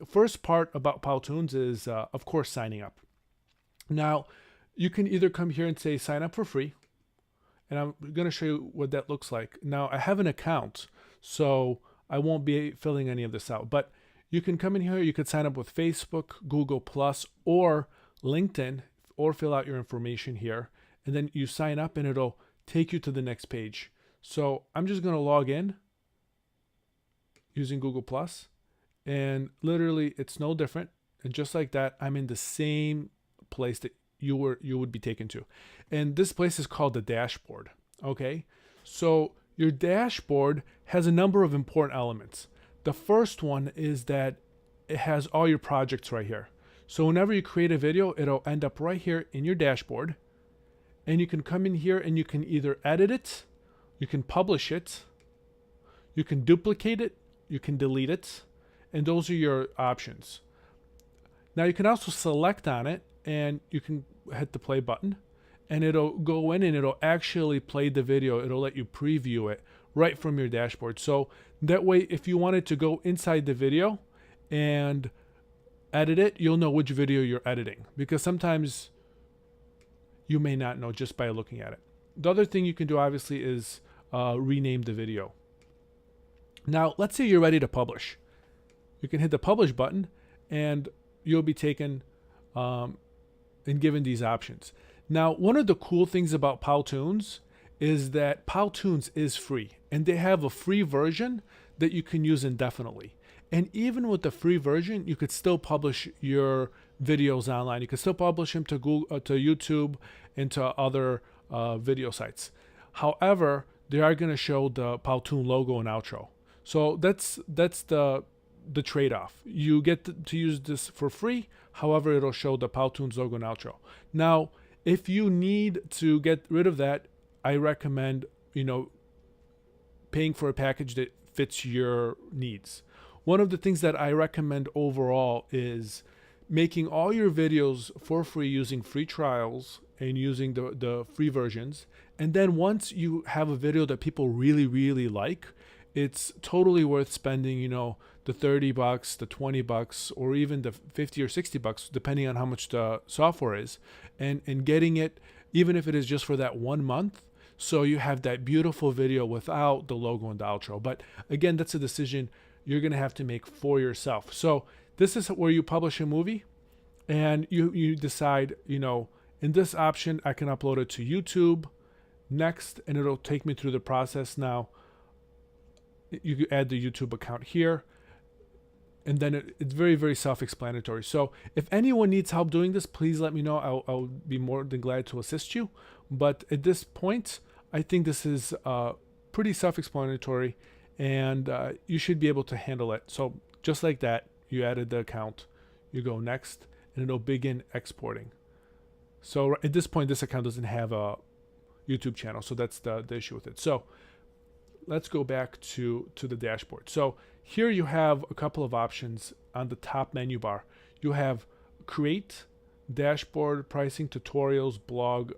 first part about Powtoons is, of course, signing up. Now, you can either come here and say sign up for free, and I'm going to show you what that looks like. Now, I have an account, so I won't be filling any of this out, but you can come in here, you could sign up with Facebook, Google Plus, or LinkedIn, or fill out your information here, and then you sign up and it'll take you to the next page. So I'm just going to log in using Google Plus, and literally it's no different. And just like that, I'm in the same place that you would be taken to. And this place is called the dashboard. Okay. So your dashboard has a number of important elements. The first one is that it has all your projects right here. So whenever you create a video, it'll end up right here in your dashboard. And you can come in here and you can either edit it, you can publish it, you can duplicate it, you can delete it, and those are your options. Now you can also select on it and you can hit the play button and it'll go in and it'll actually play the video. It'll let you preview it right from your dashboard. So that way, if you wanted to go inside the video and edit it, you'll know which video you're editing, because sometimes you may not know just by looking at it. The other thing you can do obviously is rename the video. Now, let's say you're ready to publish. You can hit the publish button and you'll be taken and given these options. Now, one of the cool things about Powtoons is that Powtoons is free, and they have a free version that you can use indefinitely. And even with the free version, you could still publish your videos online. You can still publish them to Google, to YouTube, and to other video sites. However, they are going to show the Powtoon logo and outro. So that's the trade-off. You get to use this for free. However, it'll show the Powtoons logo and outro. Now, if you need to get rid of that, I recommend, paying for a package that fits your needs. One of the things that I recommend overall is making all your videos for free using free trials and using the free versions. And then once you have a video that people really, really like, it's totally worth spending, the $30, the $20, or even the $50 or $60, depending on how much the software is, and getting it, even if it is just for that 1 month. So you have that beautiful video without the logo and the outro. But again, that's a decision you're going to have to make for yourself. So this is where you publish a movie and you decide, in this option, I can upload it to YouTube next, and it'll take me through the process. Now, you can add the YouTube account here, and then it's very, very self-explanatory. So if anyone needs help doing this, please let me know. I'll be more than glad to assist you. But at this point, I think this is pretty self-explanatory, and you should be able to handle it. So just like that, you added the account, you go next, and it'll begin exporting. So at this point, this account doesn't have a YouTube channel, so that's the issue with it. So let's go back to the dashboard. So here you have a couple of options on the top menu bar. You have create, dashboard, pricing, tutorials, blog,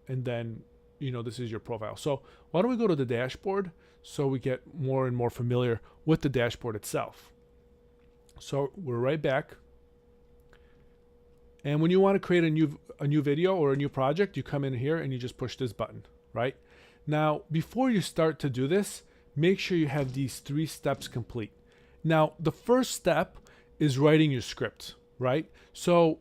and then this is your profile. So why don't we go to the dashboard so we get more and more familiar with the dashboard itself. So we're right back. And when you want to create a new video or a new project, you come in here and you just push this button, right? Now, before you start to do this, make sure you have these 3 steps complete. Now, the first step is writing your script, right? So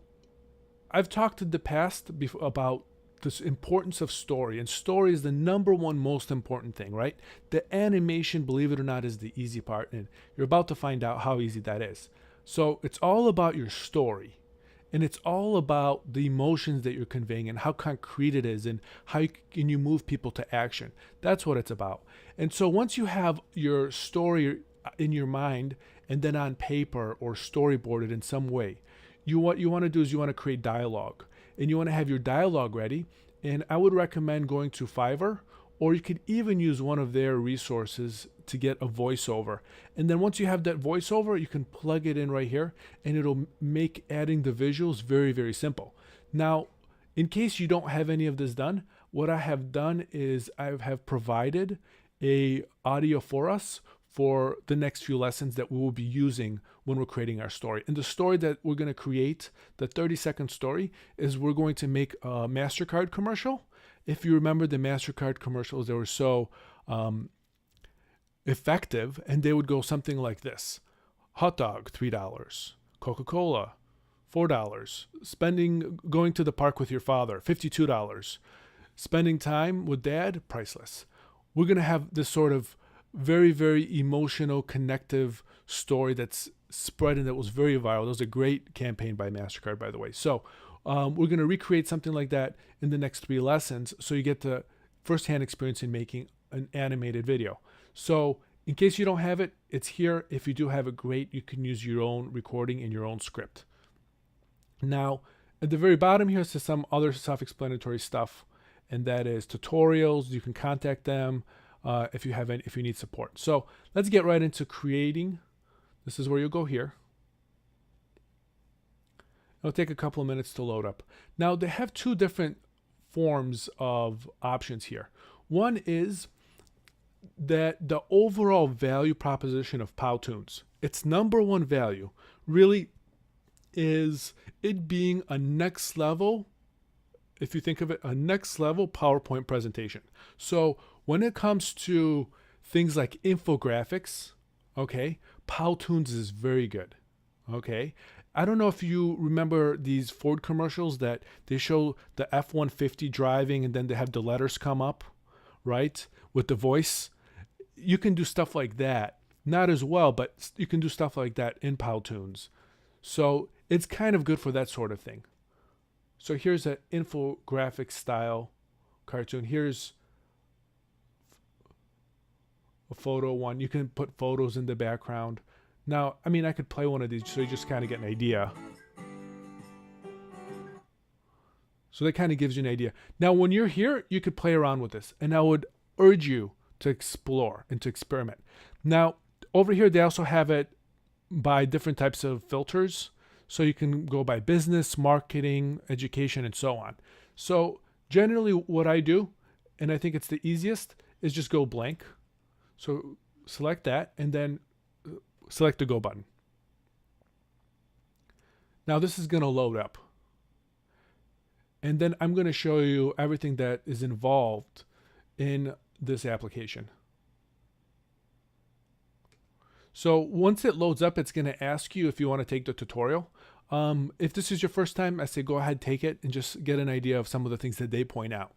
I've talked in the past about this importance of story, and story is the number one most important thing, right? The animation, believe it or not, is the easy part, and you're about to find out how easy that is. So it's all about your story, and it's all about the emotions that you're conveying and how concrete it is and how can you move people to action. That's what it's about. And so once you have your story in your mind and then on paper or storyboarded in some way, what you want to do is you want to create dialogue, and you want to have your dialogue ready. And I would recommend going to Fiverr, or you could even use one of their resources to get a voiceover. And then once you have that voiceover, you can plug it in right here, and it'll make adding the visuals very, very simple. Now, in case you don't have any of this done, what I have done is I have provided a audio for us for the next few lessons that we will be using when we're creating our story. And the story that we're going to create, the 30-second story, is we're going to make a MasterCard commercial. If you remember the MasterCard commercials, they were so effective, and they would go something like this. Hot dog, $3. Coca-Cola, $4. Going to the park with your father, $52. Spending time with dad, priceless. We're going to have this sort of very, very emotional, connective story that's spread and that was very viral. That was a great campaign by MasterCard, by the way. So we're going to recreate something like that in the next 3 lessons, so you get the firsthand experience in making an animated video. So in case you don't have it, it's here. If you do have it, great. You can use your own recording in your own script. Now, at the very bottom here is some other self-explanatory stuff, and that is tutorials. You can contact them if you need support. So let's get right into creating. This is where you'll go here. It'll take a couple of minutes to load up. Now, they have 2 different forms of options here. One is that the overall value proposition of Powtoons, its number one value, really is it being a next level, if you think of it, a next level PowerPoint presentation. So when it comes to things like infographics, okay, Powtoons is very good, okay? I don't know if you remember these Ford commercials that they show the F-150 driving and then they have the letters come up, right, with the voice. You can do stuff like that. Not as well, but you can do stuff like that in Powtoons. So it's kind of good for that sort of thing. So here's an infographic style cartoon. Here's a photo one. You can put photos in the background. Now, I mean, I could play one of these so you just kind of get an idea. So that kind of gives you an idea. Now, when you're here, you could play around with this, and I would urge you to explore and to experiment. Now, over here, they also have it by different types of filters. So you can go by business, marketing, education, and so on. So generally what I do, and I think it's the easiest, is just go blank. So select that and then select the go button. Now this is going to load up. And then I'm going to show you everything that is involved in this application. So once it loads up, it's going to ask you if you want to take the tutorial. If this is your first time, I say go ahead, take it, and just get an idea of some of the things that they point out.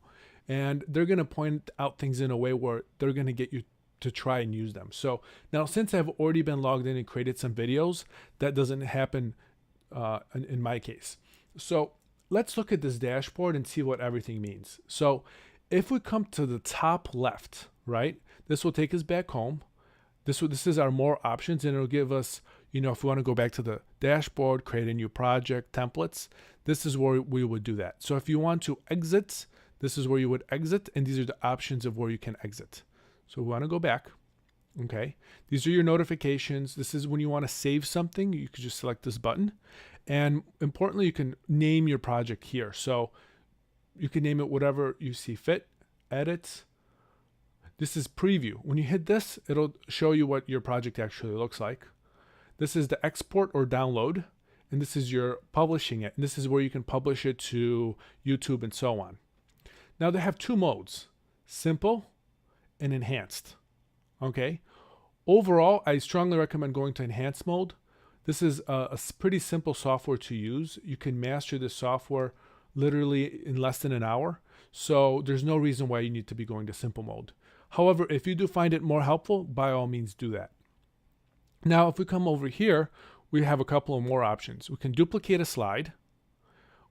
And they're going to point out things in a way where they're going to get you to try and use them. So now, since I've already been logged in and created some videos, that doesn't happen in my case. So let's look at this dashboard and see what everything means. So if we come to the top left, right, this will take us back home. This is our more options, and it'll give us, you know, if we want to go back to the dashboard, create a new project, templates, this is where we would do that. So if you want to exit, this is where you would exit, and these are the options of where you can exit. So we want to go back. Okay. These are your notifications. This is when you want to save something. You could just select this button. And importantly, you can name your project here. So you can name it whatever you see fit. Edit. This is preview. When you hit this, it'll show you what your project actually looks like. This is the export or download, and this is your publishing it. And this is where you can publish it to YouTube and so on. Now they have 2 modes, simple and enhanced. Okay. Overall, I strongly recommend going to enhanced mode. This is a pretty simple software to use. You can master this software literally in less than an hour. So there's no reason why you need to be going to simple mode. However, if you do find it more helpful, by all means do that. Now, if we come over here, we have a couple of more options. We can duplicate a slide.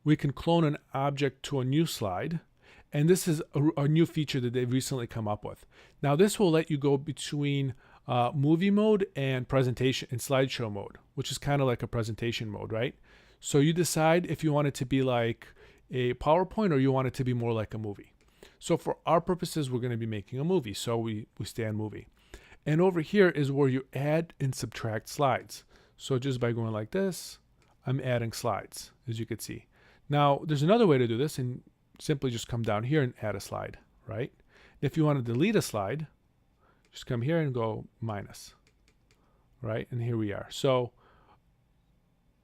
We can clone an object to a new slide. And this is a new feature that they've recently come up with. Now, this will let you go between movie mode and presentation and slideshow mode, which is kind of like a presentation mode, right? So you decide if you want it to be like a PowerPoint or you want it to be more like a movie. So for our purposes, we're going to be making a movie. So we stay on movie. And over here is where you add and subtract slides. So just by going like this, I'm adding slides, as you can see. Now, there's another way to do this, and simply just come down here and add a slide, right? If you want to delete a slide, Just come here and go minus, right? And here we are. So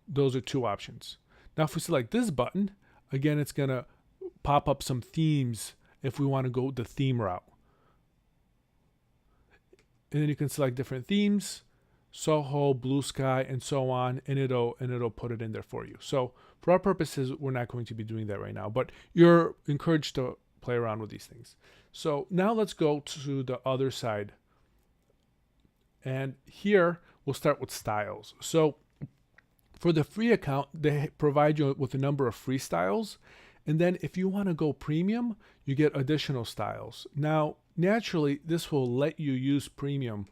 those are two options. Now if we select this button, again, it's going to pop up some themes if we want to go the theme route. And then you can select different themes, Soho, Blue Sky, and so on, and it'll put it in there for you. So for our purposes, we're not going to be doing that right now, but you're encouraged to play around with these things. So now let's go to the other side. And here we'll start with styles. So for the free account, they provide you with a number of free styles. And then if you want to go premium, you get additional styles. Now, naturally, this will let you use premium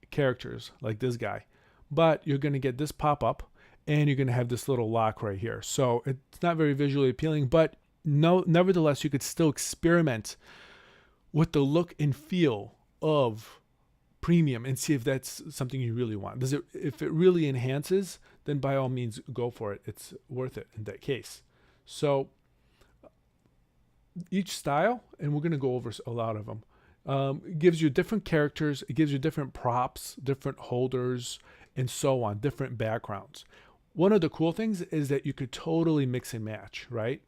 characters like this guy, but you're going to get this pop up and you're going to have this little lock right here. So it's not very visually appealing, but nevertheless, you could still experiment with the look and feel of premium and see if that's something you really want. If it really enhances, then by all means go for it. It's worth it in that case. So each style, and we're going to go over a lot of them, gives you different characters. It gives you different props, different holders, and so on, different backgrounds. One of the cool things is that you could totally mix and match, right?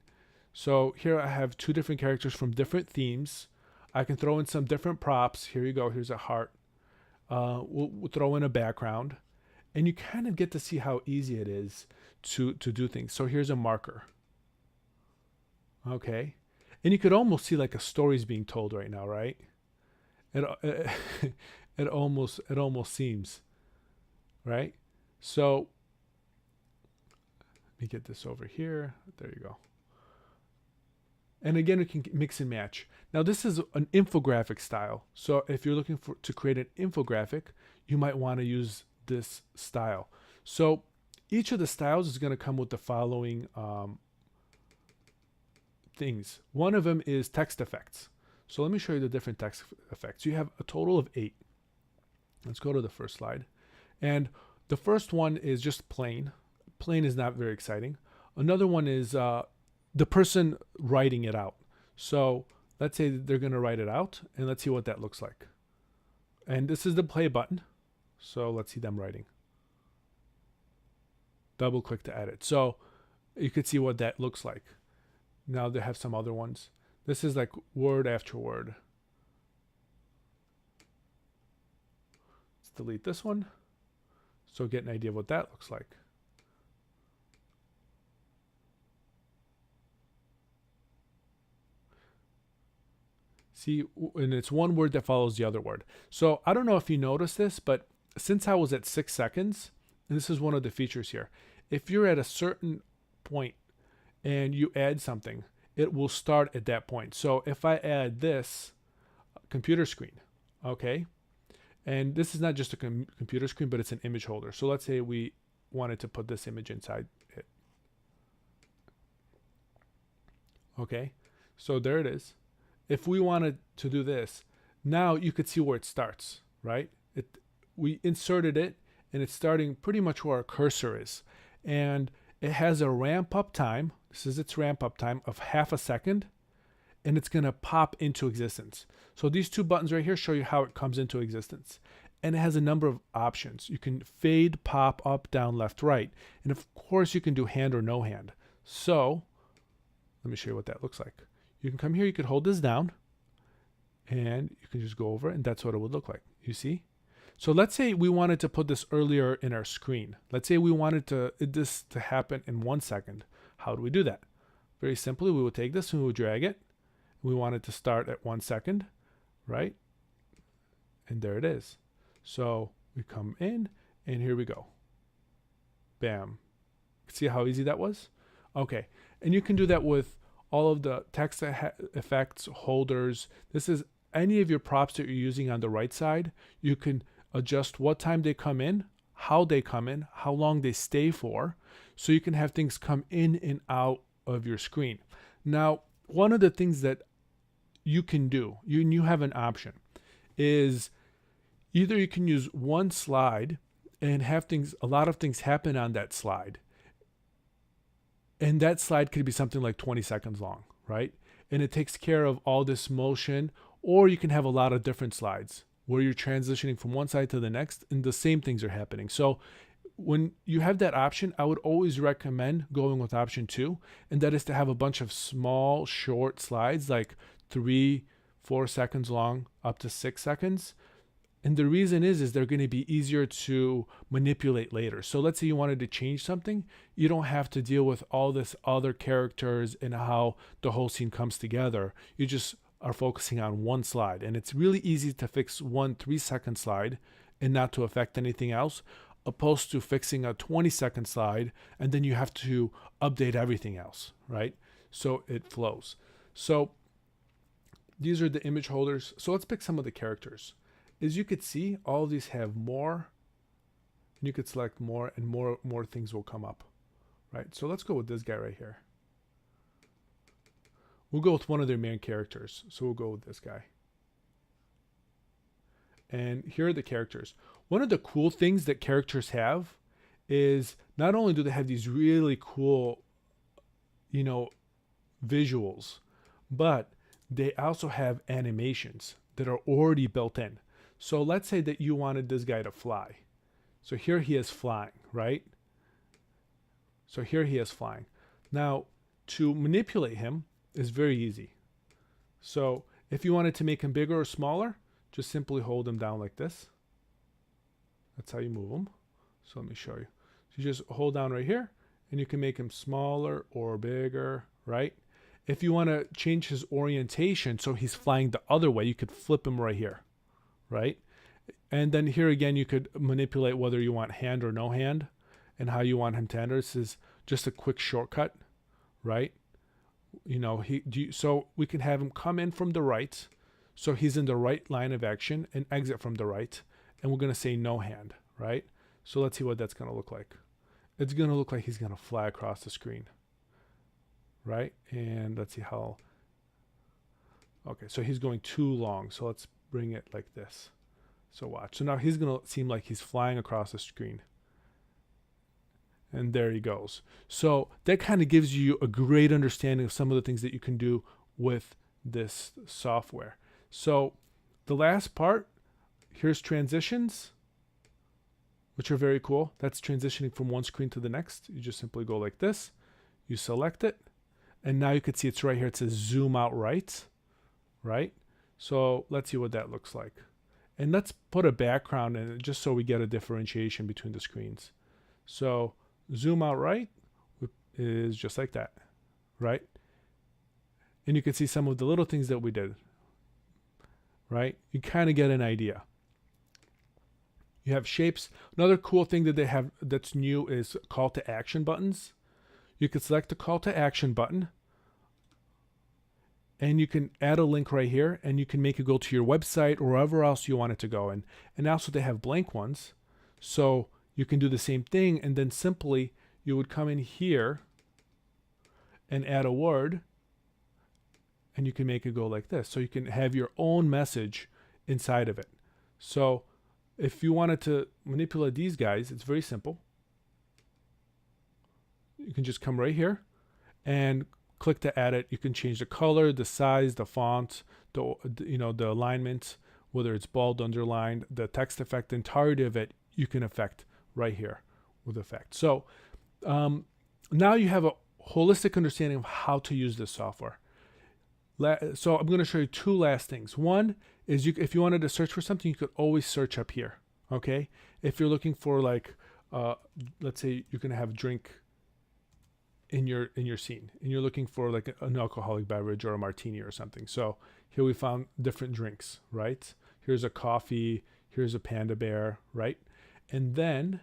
So here I have two different characters from different themes. I can throw in some different props. Here you go. Here's a heart. We'll throw in a background, and you kind of get to see how easy it is to do things. So here's a marker. Okay. And you could almost see like a story's being told right now, right? It almost seems, right? So let me get this over here. There you go. And again, we can mix and match. Now this is an infographic style. So if you're looking to create an infographic, you might want to use this style. So each of the styles is going to come with the following things. One of them is text effects. So let me show you the different text effects. You have a total of 8. Let's go to the first slide. And the first one is just plain. Plain is not very exciting. Another one is the person writing it out. So let's say they're going to write it out, and let's see what that looks like. And this is the play button. So let's see them writing. Double click to edit. So you could see what that looks like. Now they have some other ones. This is like word after word. Let's delete this one. So get an idea of what that looks like. See, and it's one word that follows the other word. So I don't know if you noticed this, but since I was at 6 seconds, and this is one of the features here, if you're at a certain point and you add something, it will start at that point. So if I add this computer screen, okay, and this is not just a computer screen, but it's an image holder. So let's say we wanted to put this image inside it. Okay, so there it is. If we wanted to do this, now you could see where it starts, right? We inserted it, and it's starting pretty much where our cursor is. And it has a ramp up time. This is its ramp up time of ½ a second, and it's going to pop into existence. So these two buttons right here show you how it comes into existence. And it has a number of options. You can fade, pop, up, down, left, right. And of course, you can do hand or no hand. So let me show you what that looks like. You can come here, you could hold this down, and you can just go over it, and that's what it would look like. You see? So let's say we wanted to put this earlier in our screen. Let's say we wanted this to happen in 1 second. How do we do that? Very simply, we would take this and we would drag it. We want it to start at 1 second, right? And there it is. So we come in, and here we go. Bam. See how easy that was? Okay. And you can do that with all of the text effects, holders. This is any of your props that you're using on the right side. You can adjust what time they come in, how they come in, how long they stay for, so you can have things come in and out of your screen. Now, one of the things that you can do, you have an option, is either you can use one slide and have a lot of things happen on that slide. And that slide could be something like 20 seconds long, right? And it takes care of all this motion, or you can have a lot of different slides. where you're transitioning from one side to the next and the same things are happening. So when you have that option, I would always recommend going with option 2, and that is to have a bunch of small, short slides, like 3-4 seconds long, up to 6 seconds. And the reason is they're going to be easier to manipulate later. So let's say you wanted to change something, you don't have to deal with all this other characters and how the whole scene comes together. You just are focusing on one slide, and it's really easy to fix one 3-second slide and not to affect anything else, opposed to fixing a 20-second slide and then you have to update everything else, right? So it flows. So these are the image holders. So let's pick some of the characters. As you could see, all of these have more, and you could select more, and more things will come up, right? So let's go with this guy right here. We'll go with one of their main characters. So we'll go with this guy. And here are the characters. One of the cool things that characters have is not only do they have these really cool, visuals, but they also have animations that are already built in. So let's say that you wanted this guy to fly. So here he is flying, right? So here he is flying. Now, to manipulate him is very easy. So if you wanted to make him bigger or smaller, just simply hold him down like this. That's how you move him. So let me show you. So you just hold down right here, and you can make him smaller or bigger, right? If you want to change his orientation so he's flying the other way, you could flip him right here, right? And then here again, you could manipulate whether you want hand or no hand and how you want him to enter. This is just a quick shortcut, right? So we can have him come in from the right, so he's in the right line of action, and exit from the right. And we're going to say no hand, right? So let's see what that's going to look like. It's going to look like he's going to fly across the screen, right? And let's see how. Okay, so he's going too long. So let's bring it like this. So watch. So now he's going to seem like he's flying across the screen. And there he goes. So that kind of gives you a great understanding of some of the things that you can do with this software. So the last part, here's transitions, which are very cool. That's transitioning from one screen to the next. You just simply go like this. You select it. And now you can see it's right here. It says zoom out right. So let's see what that looks like. And let's put a background in it just so we get a differentiation between the screens. So zoom out right is just like that, right? And you can see some of the little things that we did, right? You kind of get an idea. You have shapes. Another cool thing that they have that's new is call to action buttons. You can select the call to action button, and you can add a link right here, and you can make it go to your website or wherever else you want it to go. And also they have blank ones. So you can do the same thing, and then simply you would come in here and add a word, and you can make it go like this. So you can have your own message inside of it. So if you wanted to manipulate these guys, it's very simple. You can just come right here and click to add it. You can change the color, the size, the font, the alignment, whether it's bold, underlined, the text effect, the entirety of it, you can affect right here with effect. So now you have a holistic understanding of how to use this software. So I'm going to show you two last things. One is if you wanted to search for something, you could always search up here. Okay. If you're looking for let's say you're going to have a drink in your scene and you're looking for like an alcoholic beverage or a martini or something. So here we found different drinks, right? Here's a coffee, here's a panda bear, right? And then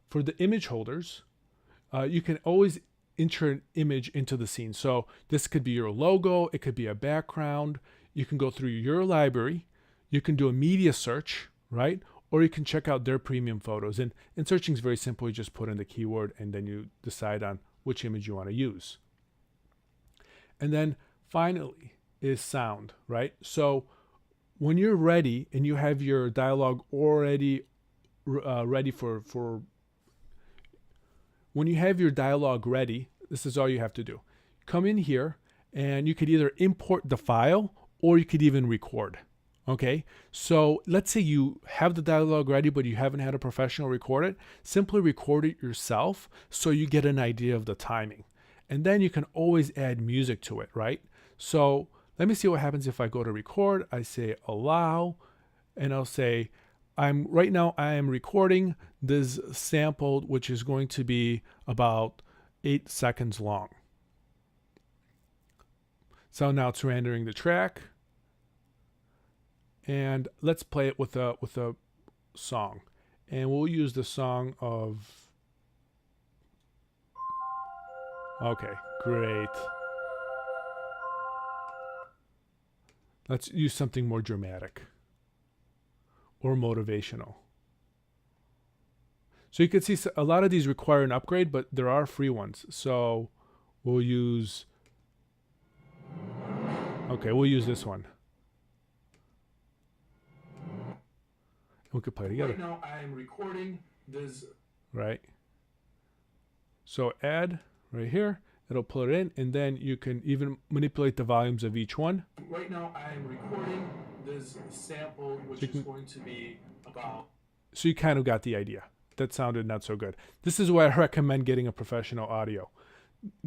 for the image holders, you can always enter an image into the scene. So this could be your logo, it could be a background. You can go through your library, you can do a media search, right? Or you can check out their premium photos. And searching is very simple. You just put in the keyword and then you decide on which image you want to use. And then finally is sound, right? So when you're ready and you have your dialogue already ready when you have your dialogue ready, this is all you have to do. Come in here and you could either import the file or you could even record. Okay, so let's say you have the dialogue ready, but you haven't had a professional record it. Simply record it yourself so you get an idea of the timing. And then you can always add music to it, right? So let me see what happens if I go to record. I say allow, and I'll say, right now I am recording this sample, which is going to be about 8 seconds long. So now it's rendering the track. And let's play it with a song, and we'll use the song of. Okay, great. Let's use something more dramatic or motivational. So you can see a lot of these require an upgrade, but there are free ones. So we'll use. Okay, we'll use this one. We could play together. Right now I am recording this. Right. So add right here, it'll pull it in, and then you can even manipulate the volumes of each one. Right now I am recording this sample, which is going to be about. So you kind of got the idea. That sounded not so good. This is why I recommend getting a professional audio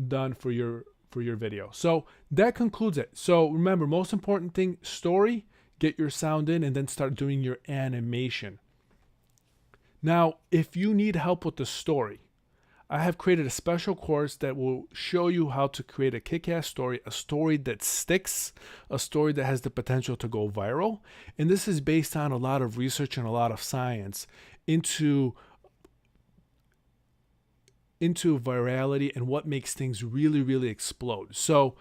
done for your video. So that concludes it. So remember, most important thing, story, get your sound in, and then start doing your animation. Now, if you need help with the story, I have created a special course that will show you how to create a kick-ass story, a story that sticks, a story that has the potential to go viral. And this is based on a lot of research and a lot of science into virality and what makes things really, really explode. So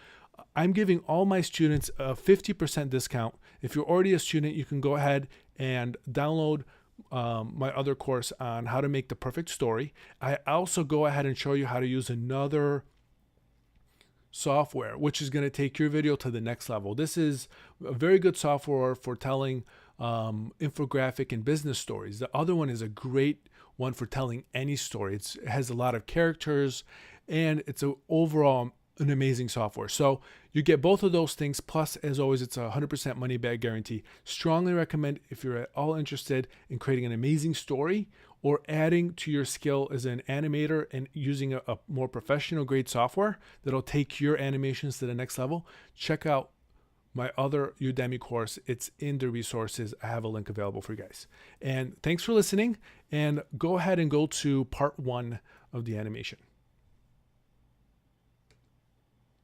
I'm giving all my students a 50% discount. If you're already a student, you can go ahead and download my other course on how to make the perfect story. I also go ahead and show you how to use another software, which is going to take your video to the next level. This is a very good software for telling infographic and business stories. The other one is a great one for telling any story. It has a lot of characters, and it's overall an amazing software. So you get both of those things. Plus, as always, it's a 100% money back guarantee. Strongly recommend if you're at all interested in creating an amazing story or adding to your skill as an animator and using a more professional grade software that'll take your animations to the next level. Check out my other Udemy course. It's in the resources. I have a link available for you guys. And thanks for listening. And go ahead and go to part 1 of the animation.